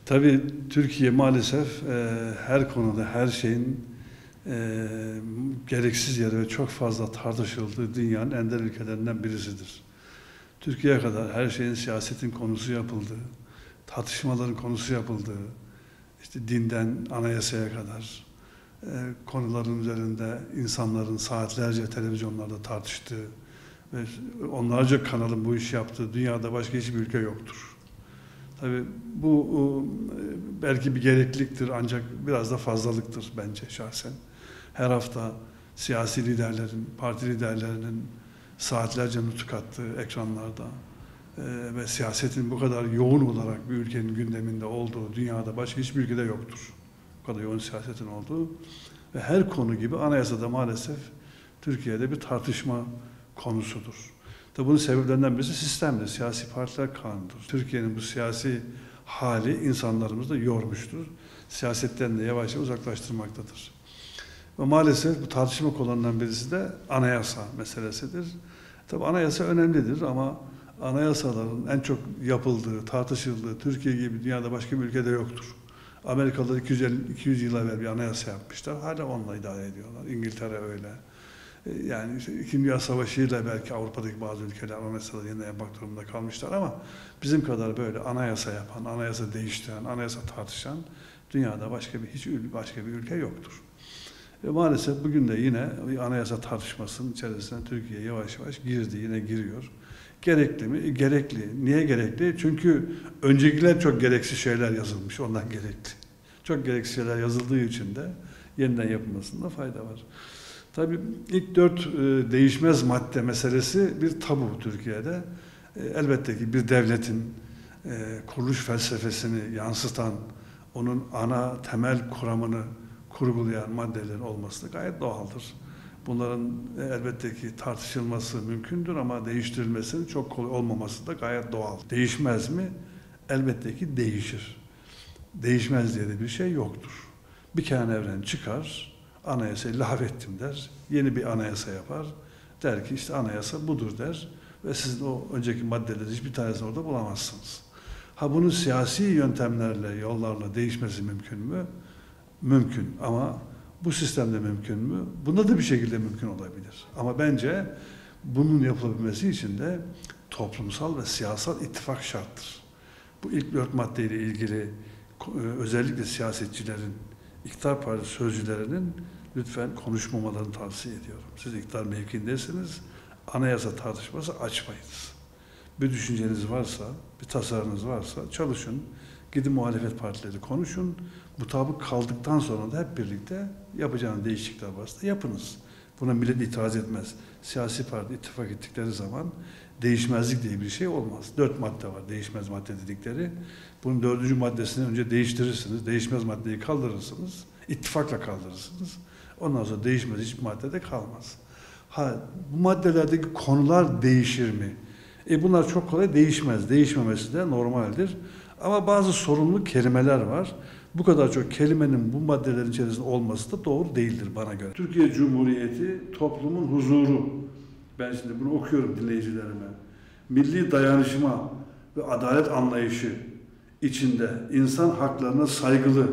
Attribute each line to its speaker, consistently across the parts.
Speaker 1: Tabii Türkiye maalesef her konuda her şeyin gereksiz yere ve çok fazla tartışıldığı dünyanın ender ülkelerinden birisidir. Türkiye'ye kadar her şeyin siyasetin konusu yapıldığı, tartışmaların konusu yapıldığı, işte dinden anayasaya kadar konuların üzerinde insanların saatlerce televizyonlarda tartıştığı ve onlarca kanalın bu işi yaptığı dünyada başka hiçbir ülke yoktur. Tabii bu belki bir gerekliliktir ancak biraz da fazlalıktır bence şahsen. Her hafta siyasi liderlerin, parti liderlerinin saatlerce nutuk attığı ekranlarda ve siyasetin bu kadar yoğun olarak bir ülkenin gündeminde olduğu dünyada başka hiçbir ülkede yoktur. Bu kadar yoğun siyasetin olduğu ve her konu gibi anayasada maalesef Türkiye'de bir tartışma konusudur. Tabi bunun sebeplerinden birisi sistemdir, siyasi partiler kanunudur. Türkiye'nin bu siyasi hali insanlarımızı da yormuştur. Siyasetten de yavaş yavaş uzaklaştırmaktadır. Ve maalesef bu tartışma konularından birisi de anayasa meselesidir. Tabi anayasa önemlidir ama anayasaların en çok yapıldığı, tartışıldığı Türkiye gibi dünyada başka bir ülkede yoktur. Amerikalılar 200 yıl evvel bir anayasa yapmışlar. Hala onunla idare ediyorlar. İngiltere öyle. Yani işte İkinci Dünya Savaşı'yla belki Avrupa'daki bazı ülkeler anayasaları yeniden yapmak durumunda kalmışlar ama bizim kadar böyle anayasa yapan, anayasa değiştiren, anayasa tartışan dünyada başka bir ülke yoktur. Maalesef bugün de yine bir anayasa tartışmasının içerisine Türkiye yavaş yavaş girdi, yine giriyor. Gerekli mi? Gerekli. Niye gerekli? Çünkü öncekiler çok gereksiz şeyler yazılmış, ondan gerekli. Çok gereksiz şeyler yazıldığı için de yeniden yapılmasında fayda var. Tabii ilk 4 değişmez madde meselesi bir tabu Türkiye'de. Elbette ki bir devletin kuruluş felsefesini yansıtan, onun ana temel kuramını kurgulayan maddelerin olması da gayet doğaldır. Bunların elbette ki tartışılması mümkündür ama değiştirilmesinin çok kolay olmaması da gayet doğal. Değişmez mi? Elbette ki değişir. Değişmez diye de bir şey yoktur. Bir kere evren çıkar, anayasayı lağvettim der, yeni bir anayasa yapar, der ki işte anayasa budur der ve siz o önceki maddeleri hiçbir tanesini orada bulamazsınız. Ha bunun siyasi yöntemlerle, yollarla değişmesi mümkün mü? Mümkün ama bu sistemde mümkün mü? Bunda da bir şekilde mümkün olabilir. Ama bence bunun yapılabilmesi için de toplumsal ve siyasal ittifak şarttır. Bu ilk 4 maddeyle ilgili özellikle siyasetçilerin, iktidar partisi sözcülerinin lütfen konuşmamalarını tavsiye ediyorum. Siz iktidar mevkiindesiniz, anayasa tartışması açmayınız. Bir düşünceniz varsa, bir tasarınız varsa çalışın, gidin muhalefet partileri konuşun, mutabık kaldıktan sonra da hep birlikte yapacağınız değişiklikler varsa yapınız. Buna millet itiraz etmez. Siyasi parti ittifak ettikleri zaman değişmezlik diye bir şey olmaz. 4 madde var, değişmez madde dedikleri. Bunun 4. maddesini önce değiştirirsiniz, değişmez maddeyi kaldırırsınız, ittifakla kaldırırsınız. Ondan sonra değişmez hiçbir maddede kalmaz. Ha, bu maddelerdeki konular değişir mi? Bunlar çok kolay değişmez. Değişmemesi de normaldir. Ama bazı sorunlu kelimeler var. Bu kadar çok kelimenin bu maddelerin içerisinde olması da doğru değildir bana göre. Türkiye Cumhuriyeti toplumun huzuru. Ben şimdi bunu okuyorum dinleyicilerime. Milli dayanışma ve adalet anlayışı içinde insan haklarına saygılı,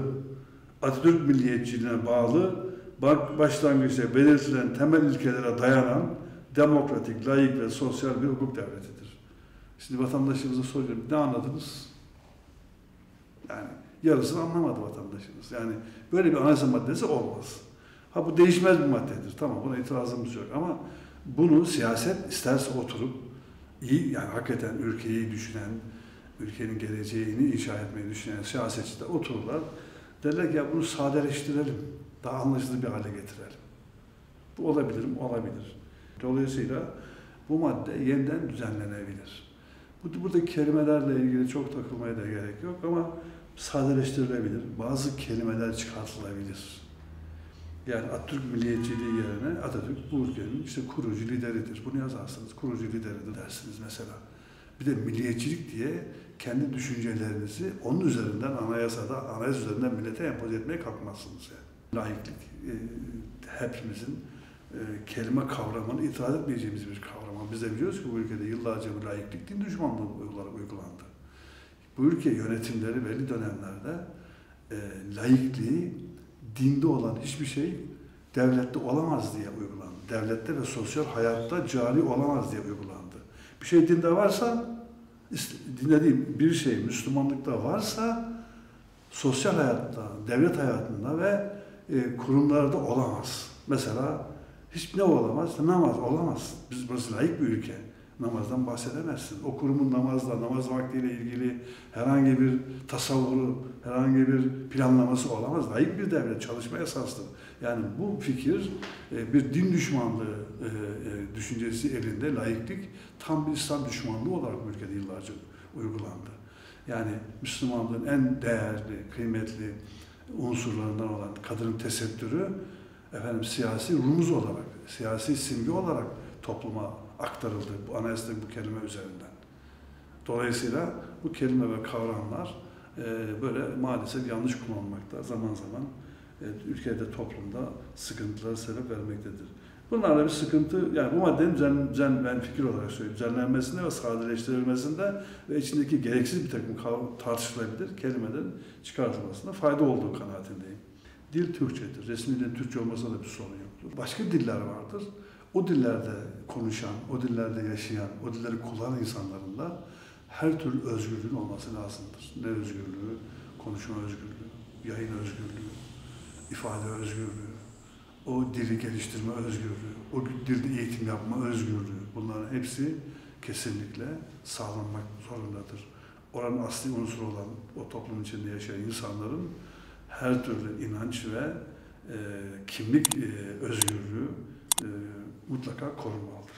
Speaker 1: Atatürk milliyetçiliğine bağlı, başlangıçta belirtilen temel ilkelere dayanan demokratik, layık ve sosyal bir hukuk devletidir. Şimdi vatandaşımıza soruyorum, ne anladınız? Yani yarısını anlamadı vatandaşımız. Yani böyle bir anayasa maddesi olmaz. Ha bu değişmez bir maddedir. Tamam buna itirazımız yok ama bunu siyaset isterse oturup iyi yani hakikaten ülkeyi düşünen, ülkenin geleceğini inşa etmeyi düşünen siyasetçiler otururlar. Derler ki ya bunu sadeleştirelim. Daha anlaşılır bir hale getirelim. Bu olabilir mi? Olabilir. Dolayısıyla bu madde yeniden düzenlenebilir. Buradaki kelimelerle ilgili çok takılmaya da gerek yok ama sadeleştirilebilir. Bazı kelimeler çıkartılabilir. Yani Atatürk milliyetçiliği yerine Atatürk bu ülkenin işte kurucu lideridir. Bunu yazarsınız, kurucu lideridir dersiniz mesela. Bir de milliyetçilik diye kendi düşüncelerinizi onun üzerinden anayasa üzerinden millete empoze etmeye kalkmazsınız yani. Laiklik hepimizin kelime kavramını itiraz etmeyeceğimiz bir kavram. Biz de biliyoruz ki bu ülkede yıllarca bu laiklik din düşmanlığı olarak uygulandı. bu ülke yönetimleri belli dönemlerde laikliği, dinde olan hiçbir şey devlette olamaz diye uygulandı. Devlette ve sosyal hayatta cari olamaz diye uygulandı. Bir şey dinde varsa, dinde değil, bir şey Müslümanlıkta varsa sosyal hayatta, devlet hayatında ve kurumlarda olamaz. Mesela hiç ne olamaz? Namaz olamaz. Biz burası laik bir ülke. Namazdan bahsedemezsin. O kurumun namaz vaktiyle ilgili herhangi bir tasavvuru, herhangi bir planlaması olamaz. Laik bir devlet, çalışma esaslıdır. Yani bu fikir bir din düşmanlığı düşüncesi elinde, laiklik tam bir İslam düşmanlığı olarak bu ülkede yıllarca uygulandı. Yani Müslümanlığın en değerli, kıymetli unsurlarından olan kadının tesettürü siyasi rumuz olarak, siyasi simge olarak topluma aktarıldı bu anayasada bu kelime üzerinden. Dolayısıyla bu kelime ve kavramlar böyle maalesef yanlış kullanılmakta, zaman zaman ülkede, toplumda sıkıntılara sebep vermektedir. Bunlarla bir sıkıntı, yani bu maddenin ben fikir olarak söyleyeyim, düzenlenmesinde ve sadeleştirilmesinde ve içindeki gereksiz bir takım tartışılabilir kelimelerin çıkartılmasında fayda olduğu kanaatindeyim. Dil Türkçedir. Resmi dilin Türkçe olmasında da bir sorun yoktur. Başka diller vardır. O dillerde konuşan, o dillerde yaşayan, o dilleri kullanan insanların da her türlü özgürlüğün olması lazımdır. Ne özgürlüğü? Konuşma özgürlüğü, yayın özgürlüğü, ifade özgürlüğü, o dili geliştirme özgürlüğü, o dilde eğitim yapma özgürlüğü. Bunların hepsi kesinlikle sağlanmak zorundadır. Oranın asli unsuru olan o toplum içinde yaşayan insanların her türlü inanç ve kimlik özgürlüğü mutlaka korunmalıdır.